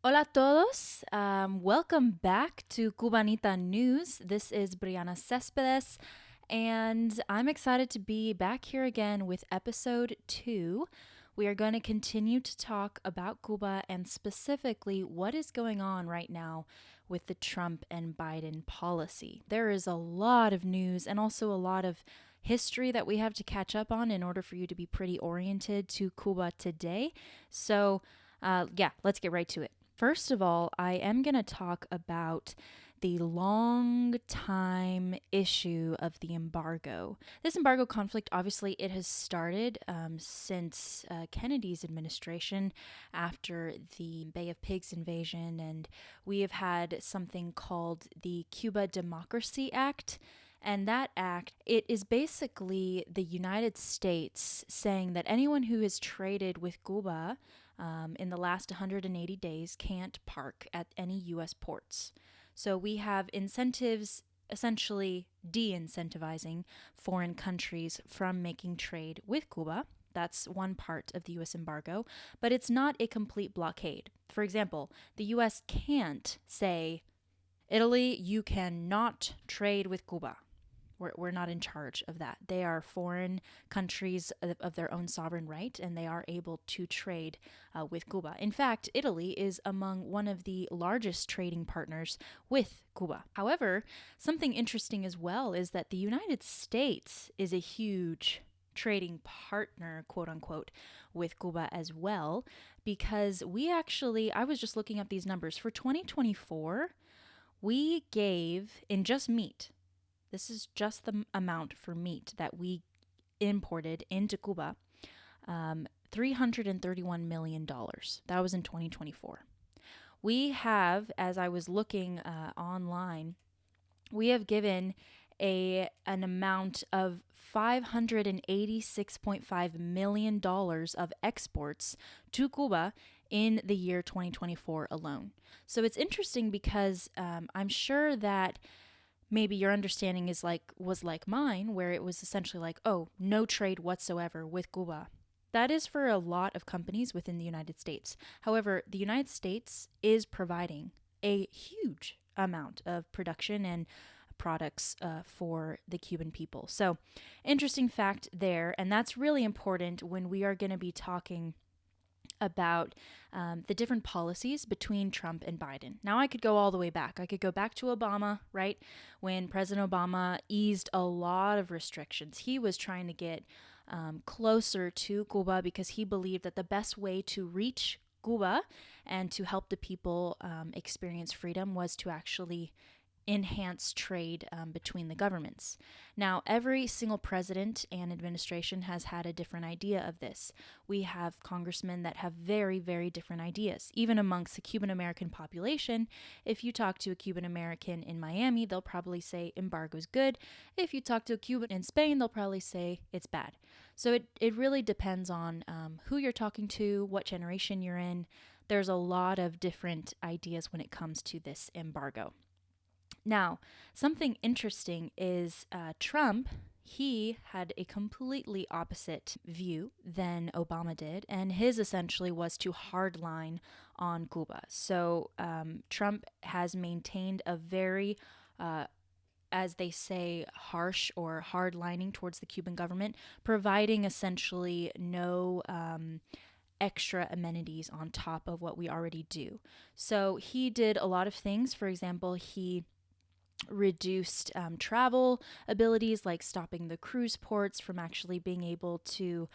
Hola a todos. Welcome back to Cubanita News. This is Brianna Cespedes, and I'm excited to be back here again with episode 2. We are going to continue to talk about Cuba and specifically what is going on right now with the Trump and Biden policy. There is a lot of news and also a lot of history that we have to catch up on in order for you to be pretty oriented to Cuba today. So, let's get right to it. First of all, I am going to talk about the long time issue of the embargo. This embargo conflict, obviously, it has started since Kennedy's administration after the Bay of Pigs invasion, and we have had something called the Cuba Democracy Act. And that act, it is basically the United States saying that anyone who has traded with Cuba in the last 180 days can't park at any U.S. ports. So we have incentives essentially de incentivizing foreign countries from making trade with Cuba. That's one part of the U.S. embargo, but it's not a complete blockade. For example, the U.S. can't say, Italy, you cannot trade with Cuba. We're not in charge of that. They are foreign countries of their own sovereign right, and they are able to trade with Cuba. In fact, Italy is among one of the largest trading partners with Cuba. However, something interesting as well is that the United States is a huge trading partner, quote unquote, with Cuba as well, because I was just looking up these numbers. For 2024, we gave, in just meat, this is just the amount for meat that we imported into Cuba, $331 million. That was in 2024. We have, as I was looking online, we have given an amount of $586.5 million of exports to Cuba in the year 2024 alone. So it's interesting because I'm sure that maybe your understanding was like mine, where it was essentially like, oh, no trade whatsoever with Cuba. That is for a lot of companies within the United States. However, the United States is providing a huge amount of production and products for the Cuban people. So, interesting fact there, and that's really important when we are going to be talking about the different policies between Trump and Biden. Now, I could go all the way back. I could go back to Obama, right? When President Obama eased a lot of restrictions, he was trying to get closer to Cuba because he believed that the best way to reach Cuba and to help the people experience freedom was to actually enhance trade between the governments. Now, every single president and administration has had a different idea of this. We have congressmen that have very, very different ideas. Even amongst the Cuban American population, if you talk to a Cuban American in Miami, they'll probably say embargo's good. If you talk to a Cuban in Spain, they'll probably say it's bad. So it really depends on who you're talking to, what generation you're in. There's a lot of different ideas when it comes to this embargo. Now, something interesting is Trump. He had a completely opposite view than Obama did, and his essentially was to hardline on Cuba. So Trump has maintained a very as they say, harsh or hardlining towards the Cuban government, providing essentially no extra amenities on top of what we already do. So he did a lot of things. For example, he reduced travel abilities, like stopping the cruise ports from actually being able to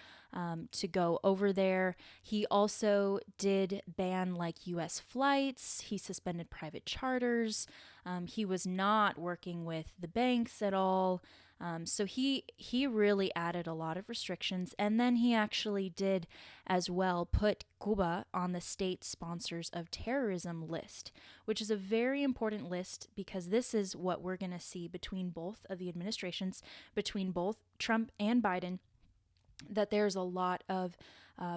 go over there. He also did ban like U.S. flights. He suspended private charters. He was not working with the banks at all. So he really added a lot of restrictions, and then he actually did as well put Cuba on the state sponsors of terrorism list, which is a very important list because this is what we're going to see between both of the administrations, between both Trump and Biden, that there's a lot of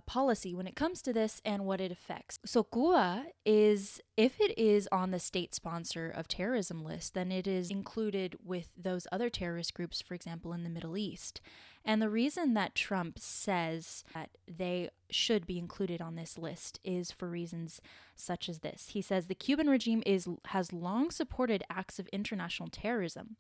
policy when it comes to this and what it affects. So Cuba is, if it is on the state sponsor of terrorism list, then it is included with those other terrorist groups, for example, in the Middle East. And the reason that Trump says that they should be included on this list is for reasons such as this. He says the Cuban regime has long supported acts of international terrorism.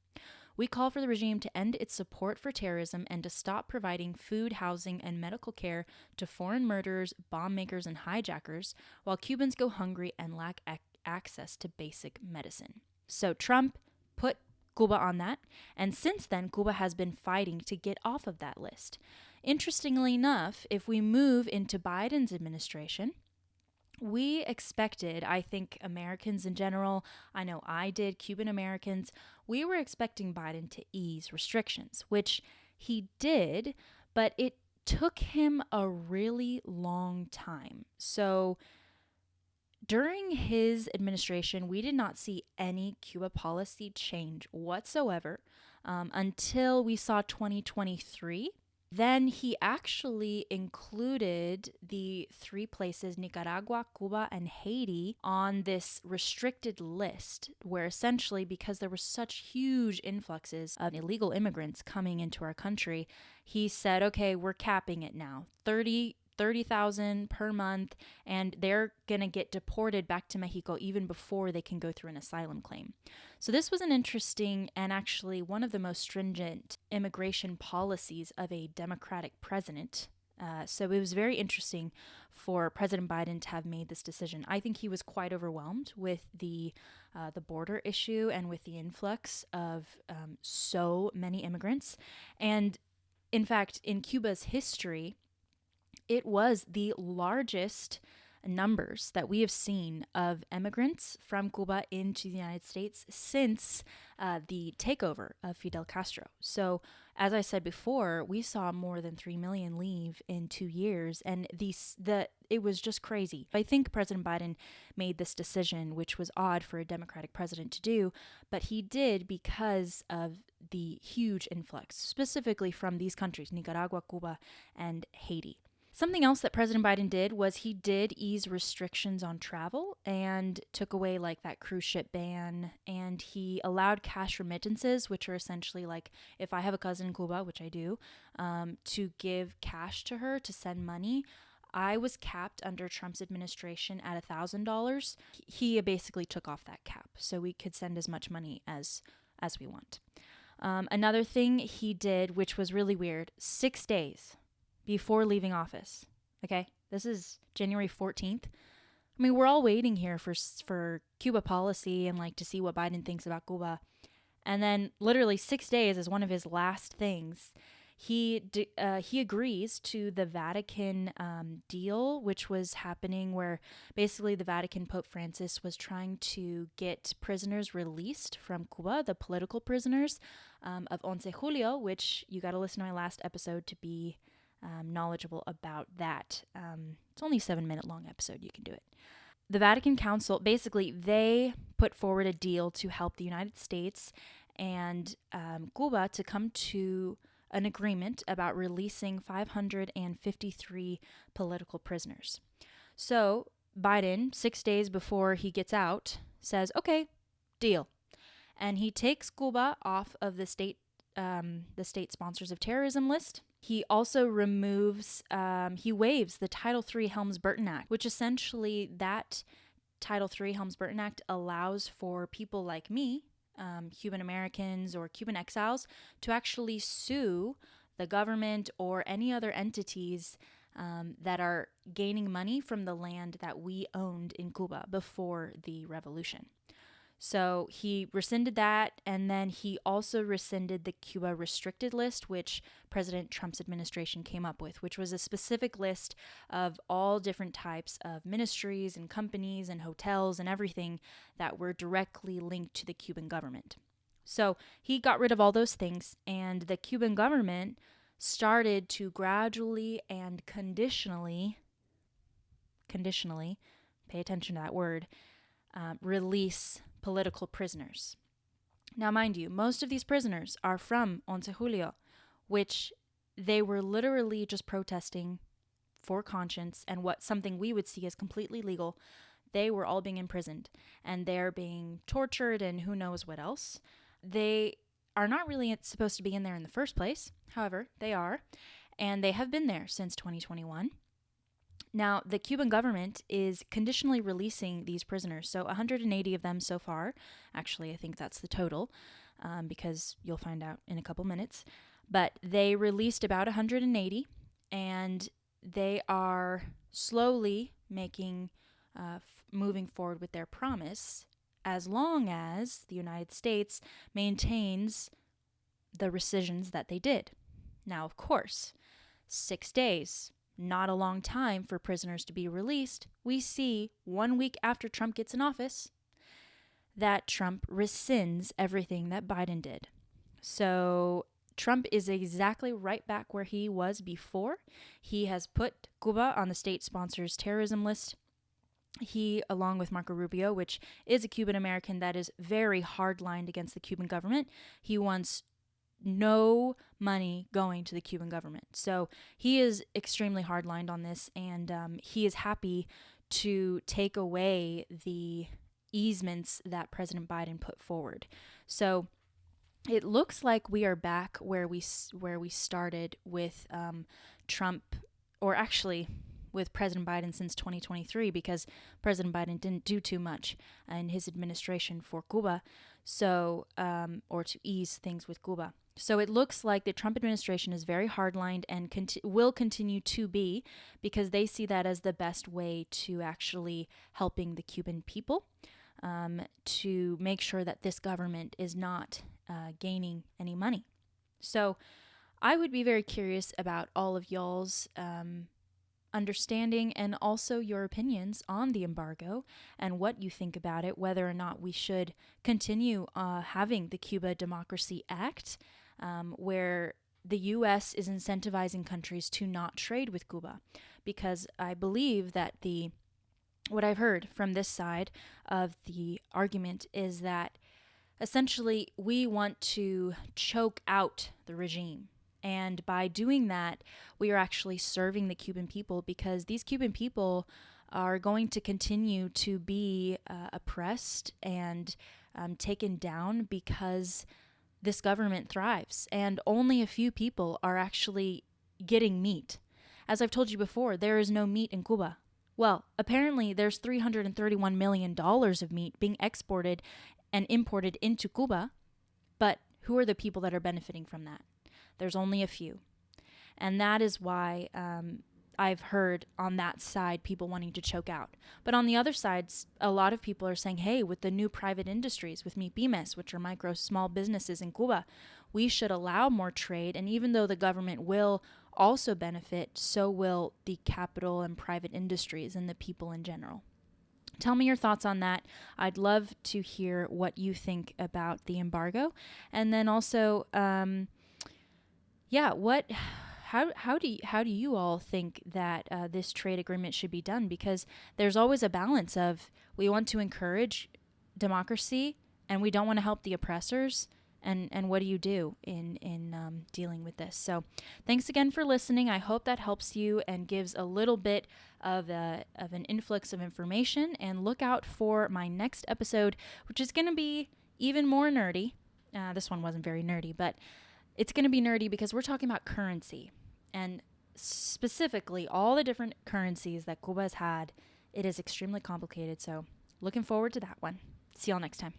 We call for the regime to end its support for terrorism and to stop providing food, housing, and medical care to foreign murderers, bomb makers, and hijackers, while Cubans go hungry and lack access to basic medicine. So Trump put Cuba on that, and since then, Cuba has been fighting to get off of that list. Interestingly enough, if we move into Biden's administration, we expected, I think Americans in general, I know I did, Cuban Americans, we were expecting Biden to ease restrictions, which he did, but it took him a really long time. So during his administration, we did not see any Cuba policy change whatsoever until we saw 2023. Then he actually included the three places, Nicaragua, Cuba, and Haiti, on this restricted list, where essentially, because there were such huge influxes of illegal immigrants coming into our country, he said, okay, we're capping it now, 30,000 per month, and they're going to get deported back to Mexico even before they can go through an asylum claim. So this was an interesting and actually one of the most stringent immigration policies of a Democratic president. So it was very interesting for President Biden to have made this decision. I think he was quite overwhelmed with the border issue and with the influx of so many immigrants. And in fact, in Cuba's history, it was the largest numbers that we have seen of immigrants from Cuba into the United States since the takeover of Fidel Castro. So, as I said before, we saw more than 3 million leave in 2 years, and it was just crazy. I think President Biden made this decision, which was odd for a Democratic president to do, but he did because of the huge influx, specifically from these countries, Nicaragua, Cuba, and Haiti. Something else that President Biden did was he did ease restrictions on travel and took away like that cruise ship ban, and he allowed cash remittances, which are essentially like if I have a cousin in Cuba, which I do, to give cash to her to send money. I was capped under Trump's administration at $1,000. He basically took off that cap, so we could send as much money as we want. Another thing he did, which was really weird, 6 days before leaving office. Okay, this is January 14th. I mean, we're all waiting here for Cuba policy and like to see what Biden thinks about Cuba. And then literally 6 days as one of his last things, he agrees to the Vatican deal, which was happening where basically the Vatican Pope Francis was trying to get prisoners released from Cuba, the political prisoners of 11 Julio, which you got to listen to my last episode to be knowledgeable about that. It's only a 7-minute long episode. You can do it. The Vatican Council, basically, they put forward a deal to help the United States and Cuba to come to an agreement about releasing 553 political prisoners. So Biden, 6 days before he gets out, says, okay, deal. And he takes Cuba off of the state sponsors of terrorism list. He also he waives the Title III Helms-Burton Act, which essentially that Title III Helms-Burton Act allows for people like me, Cuban Americans or Cuban exiles, to actually sue the government or any other entities that are gaining money from the land that we owned in Cuba before the revolution. So he rescinded that, and then he also rescinded the Cuba restricted list, which President Trump's administration came up with, which was a specific list of all different types of ministries and companies and hotels and everything that were directly linked to the Cuban government. So he got rid of all those things, and the Cuban government started to gradually and conditionally, pay attention to that word, release political prisoners. Now, mind you, most of these prisoners are from 11 Julio, which they were literally just protesting for conscience and something we would see as completely legal. They were all being imprisoned and they're being tortured and who knows what else. They are not really supposed to be in there in the first place. However, they are, and they have been there since 2021. Now, the Cuban government is conditionally releasing these prisoners, so 180 of them so far. Actually, I think that's the total, because you'll find out in a couple minutes. But they released about 180, and they are slowly moving forward with their promise, as long as the United States maintains the rescissions that they did. Now, of course, 6 days, not a long time for prisoners to be released. We see 1 week after Trump gets in office that Trump rescinds everything that Biden did. So Trump is exactly right back where he was before. He has put Cuba on the state sponsors terrorism list. He, along with Marco Rubio, which is a Cuban American that is very hard-lined against the Cuban government, he wants no money going to the Cuban government. So he is extremely hard-lined on this, and he is happy to take away the easements that President Biden put forward. So it looks like we are back where we started with Trump, or actually with President Biden since 2023, because President Biden didn't do too much in his administration for Cuba, so or to ease things with Cuba. So it looks like the Trump administration is very hardlined and will continue to be, because they see that as the best way to actually helping the Cuban people, to make sure that this government is not gaining any money. So I would be very curious about all of y'all's understanding and also your opinions on the embargo and what you think about it, whether or not we should continue having the Cuba Democracy Act, where the U.S. is incentivizing countries to not trade with Cuba, because I believe that what I've heard from this side of the argument is that essentially we want to choke out the regime. And by doing that, we are actually serving the Cuban people, because these Cuban people are going to continue to be oppressed and taken down because this government thrives, and only a few people are actually getting meat. As I've told you before, there is no meat in Cuba. Well, apparently there's $331 million of meat being exported and imported into Cuba, but who are the people that are benefiting from that? There's only a few. And that is why I've heard on that side people wanting to choke out. But on the other sides, a lot of people are saying, hey, with the new private industries, with MIPYMES, which are micro small businesses in Cuba, we should allow more trade. And even though the government will also benefit, so will the capital and private industries and the people in general. Tell me your thoughts on that. I'd love to hear what you think about the embargo. And then also, how do you all think that this trade agreement should be done? Because there's always a balance of, we want to encourage democracy and we don't want to help the oppressors. And what do you do in dealing with this? So thanks again for listening. I hope that helps you and gives a little bit of an influx of information. And look out for my next episode, which is going to be even more nerdy. This one wasn't very nerdy, but it's going to be nerdy because we're talking about currency, and specifically all the different currencies that Cuba has had. It is extremely complicated. So looking forward to that one. See y'all next time.